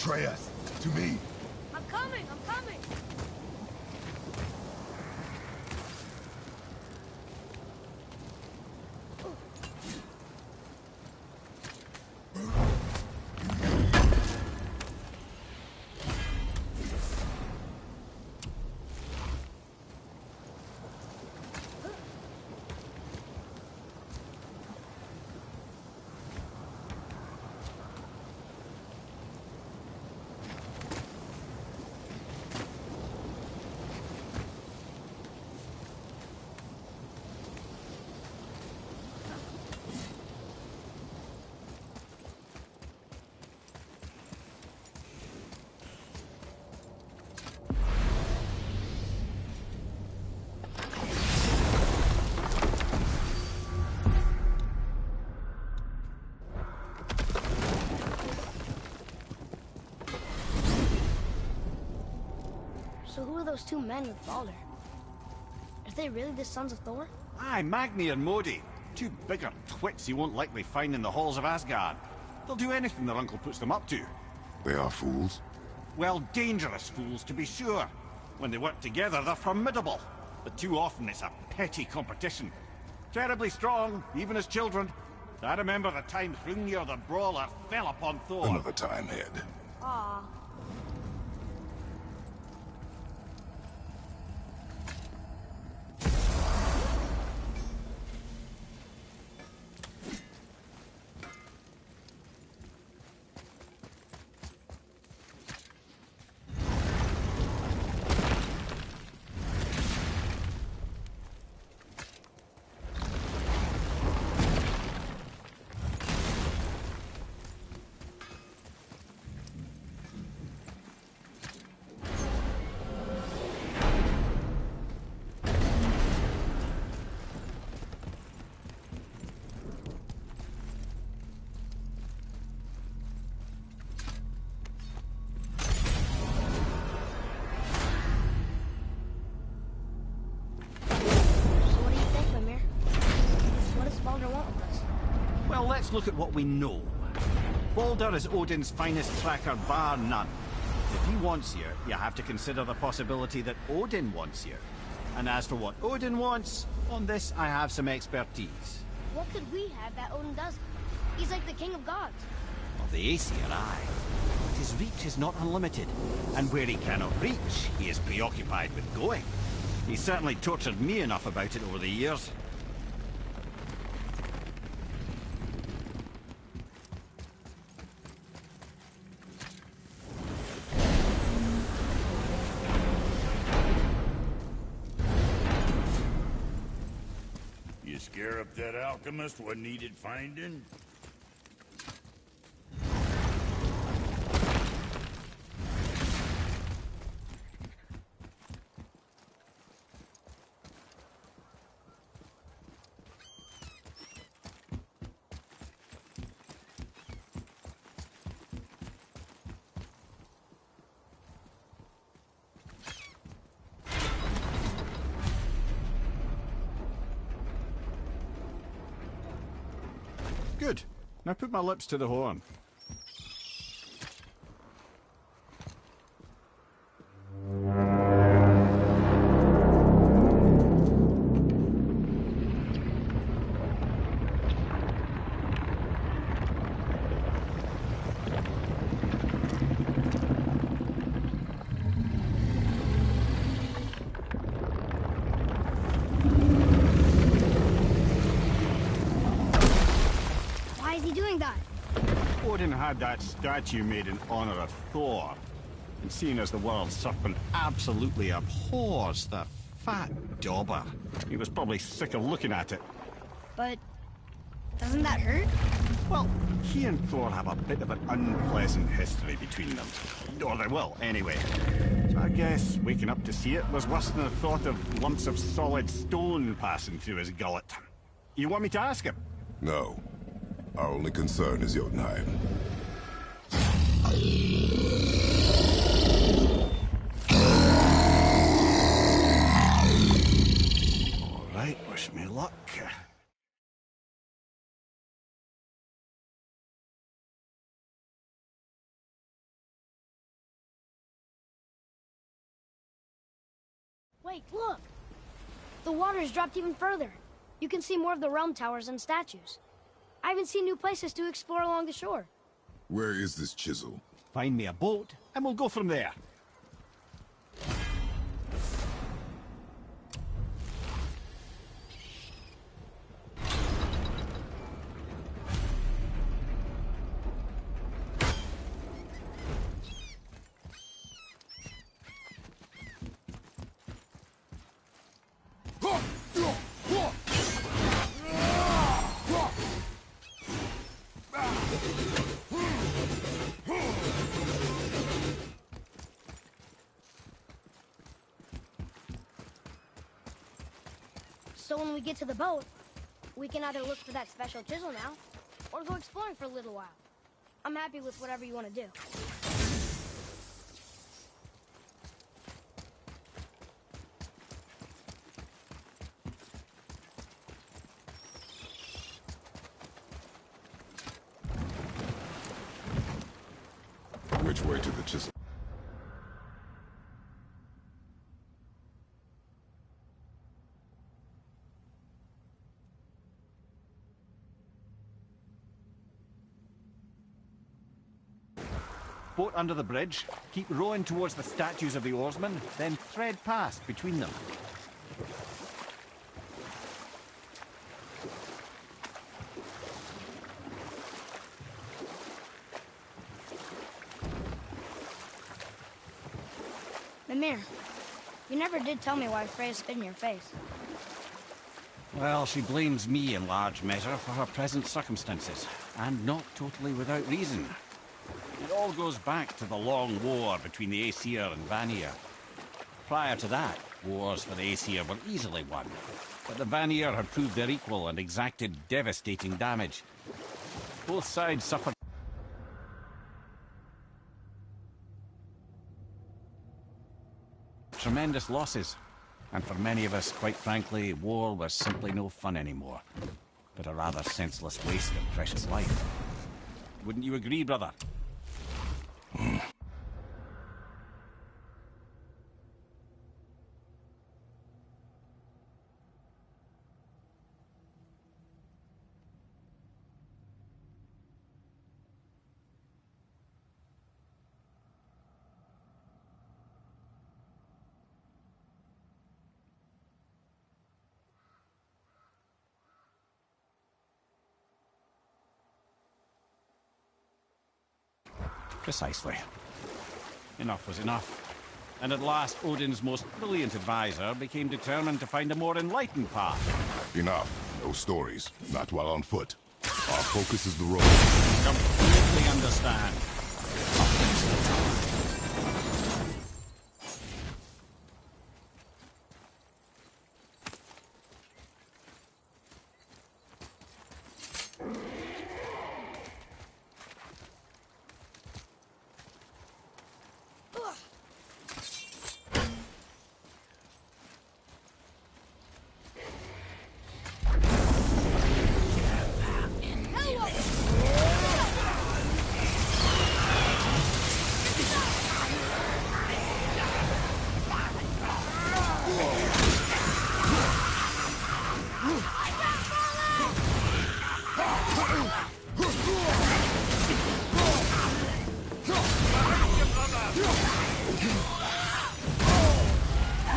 betray us. To me. I'm coming, I'm coming! So who are those two men with Baldur? Are they really the sons of Thor? Aye, Magni and Modi. Two bigger twits you won't likely find in the halls of Asgard. They'll do anything their uncle puts them up to. They are fools? Well, dangerous fools, to be sure. When they work together, they're formidable. But too often it's a petty competition. Terribly strong, even as children. I remember the time Hrungnir the Brawler fell upon Thor. Another time, Ed. Aw. Well, let's look at what we know. Baldur is Odin's finest tracker, bar none. If he wants you, you have to consider the possibility that Odin wants you. And as for what Odin wants, on this I have some expertise. What could we have that Odin doesn't? He's like the king of gods. Of the Aesir, aye. But his reach is not unlimited. And where he cannot reach, he is preoccupied with going. He's certainly tortured me enough about it over the years. You scare up that alchemist what needed finding? Good. Now put my lips to the horn. Why is he doing that? Odin had that statue made in honor of Thor. And seeing as the world serpent absolutely abhors the fat dauber, he was probably sick of looking at it. But doesn't that hurt? Well, he and Thor have a bit of an unpleasant history between them. Or they will, anyway. So I guess waking up to see it was worse than the thought of lumps of solid stone passing through his gullet. You want me to ask him? No. Our only concern is Jotunheim. All right, wish me luck. Wait, look! The water's dropped even further. You can see more of the realm towers and statues. I even see new places to explore along the shore. Where is this chisel? Find me a boat, and we'll go from there. So when we get to the boat, we can either look for that special chisel now, or go exploring for a little while. I'm happy with whatever you want to do. Which way to the chisel? Boat under the bridge, keep rowing towards the statues of the oarsmen, then thread past between them. Mimir, you never did tell me why Freya spit in your face. Well, she blames me in large measure for her present circumstances, and not totally without reason. It all goes back to the long war between the Aesir and Vanir. Prior to that, wars for the Aesir were easily won, but the Vanir had proved their equal and exacted devastating damage. Both sides suffered tremendous losses, and for many of us, quite frankly, war was simply no fun anymore, but a rather senseless waste of precious life. Wouldn't you agree, brother? Precisely. Enough was enough. And at last, Odin's most brilliant advisor became determined to find a more enlightened path. Enough. No stories. Not while on foot. Our focus is the road. Completely understand.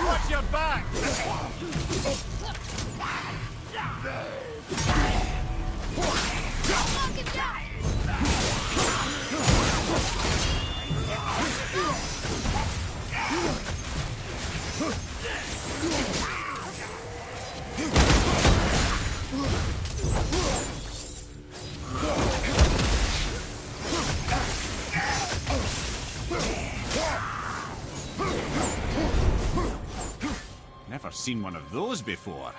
Watch your back! Never seen one of those before.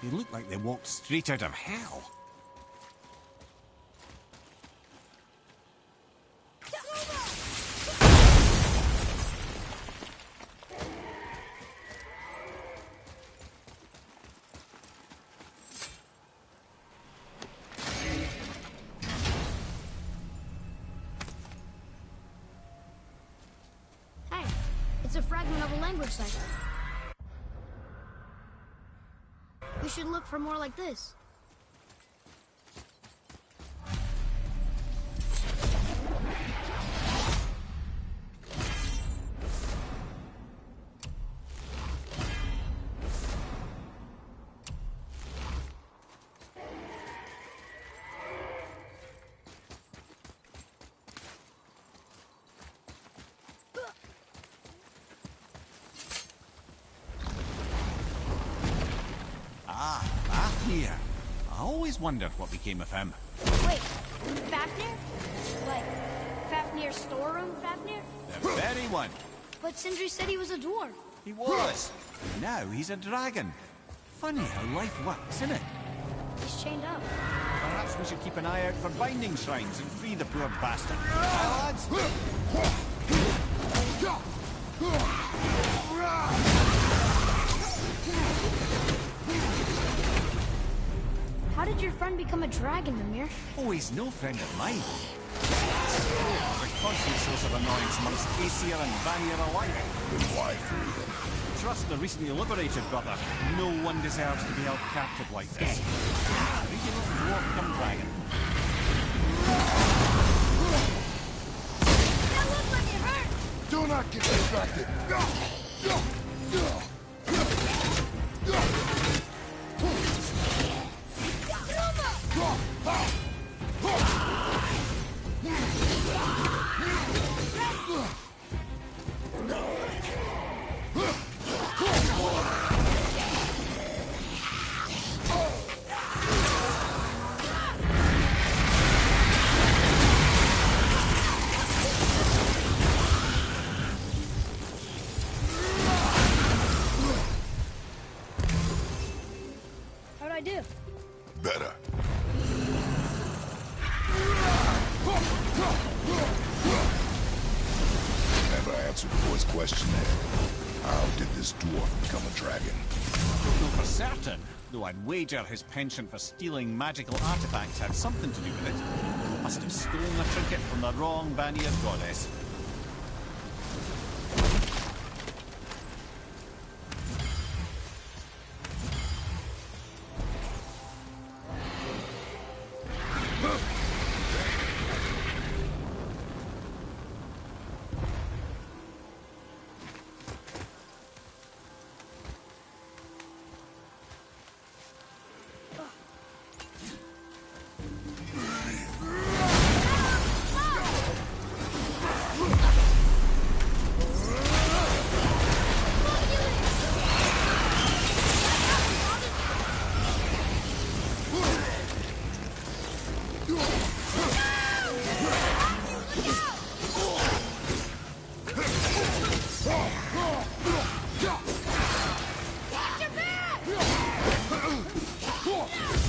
They look like they walked straight out of hell. Hey, it's a fragment of a language cipher. We should look for more like this. Fafnir. I always wondered what became of him. Wait, Fafnir? Like, Fafnir's storeroom Fafnir? The very one. But Sindri said he was a dwarf. He was. Now he's a dragon. Funny how life works, isn't it? He's chained up. Perhaps we should keep an eye out for binding shrines and free the poor bastard. Aye, lads? How did your friend become a dragon, Mimir? Oh, he's no friend of mine. A constant source of annoyance amongst Aesir and Vanir alike. Then why free him? Trust the recently liberated brother. No one deserves to be held captive like this. Greedy little dwarf come dragon. That looks like it hurt! Do not get distracted. How'd I do? Better. Never answered the boy's question there. How did this dwarf become a dragon? Don't know for certain, though I'd wager his penchant for stealing magical artifacts had something to do with it. Must have stolen the trinket from the wrong Vanir goddess.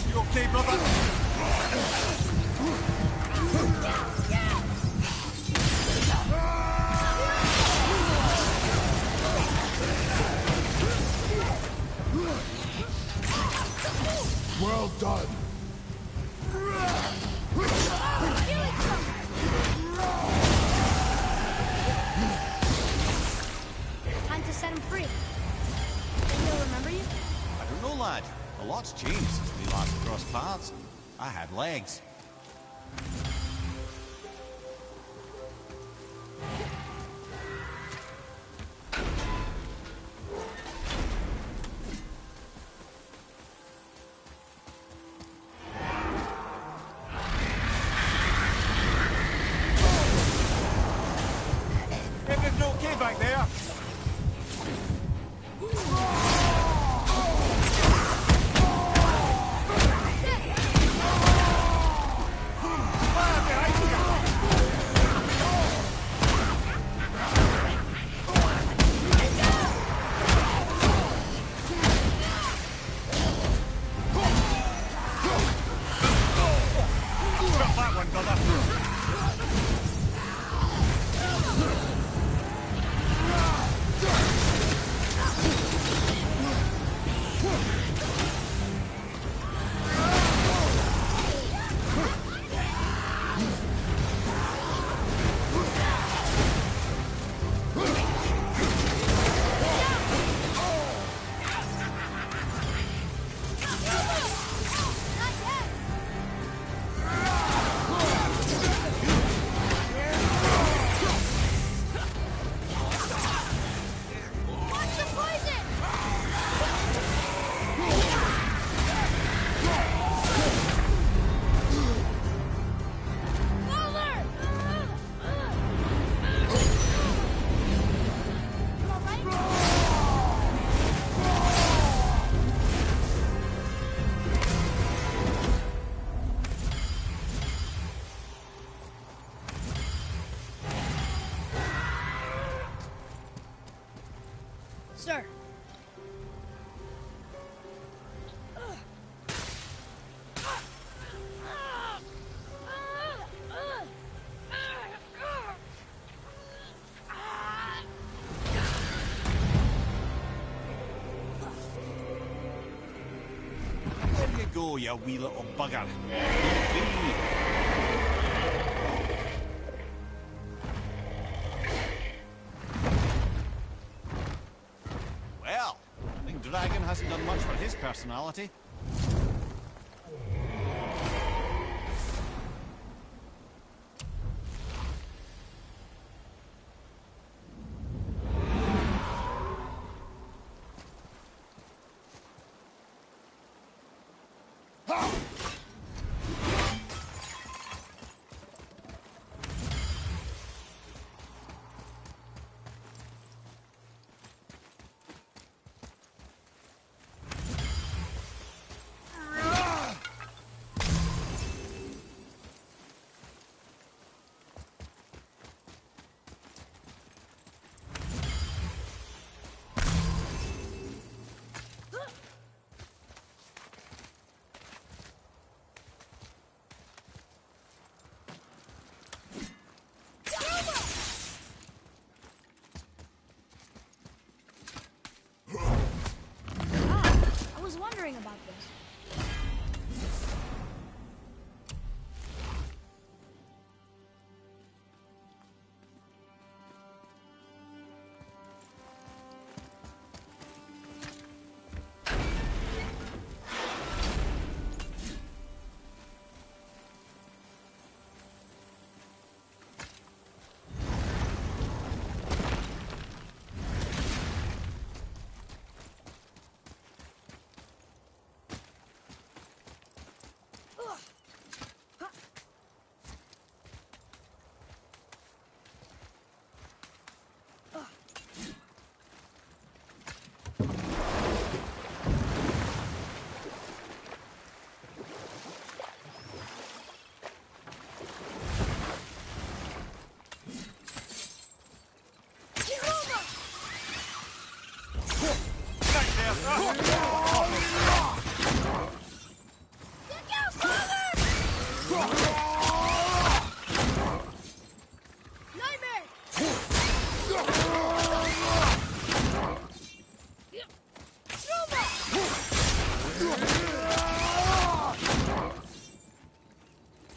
You okay, brother? Well done. Time to set him free. Think he'll remember you? I don't know, lad. A lot's changed since we last crossed paths. I had legs. Everything okay back there? sir. There you go, you wee little bugger. Wee. Well, I think Dragon hasn't done much for his personality. Wondering about this.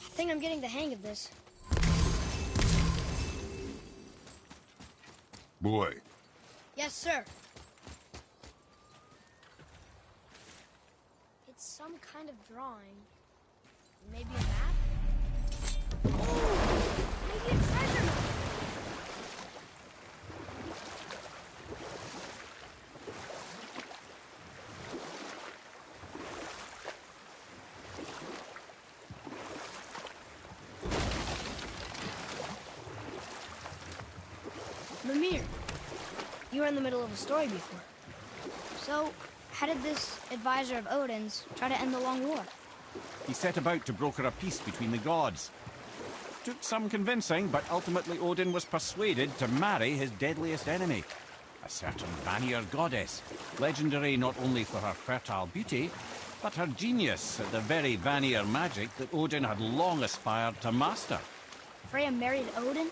I think I'm getting the hang of this. Boy. Yes, sir. It's some kind of drawing. Maybe a map? Oh! Maybe a treasure map! Mimir, you were in the middle of a story before. So, how did this advisor of Odin's try to end the long war? He set about to broker a peace between the gods. Took some convincing, but ultimately Odin was persuaded to marry his deadliest enemy, a certain Vanir goddess, legendary not only for her fertile beauty, but her genius at the very Vanir magic that Odin had long aspired to master. Freya married Odin?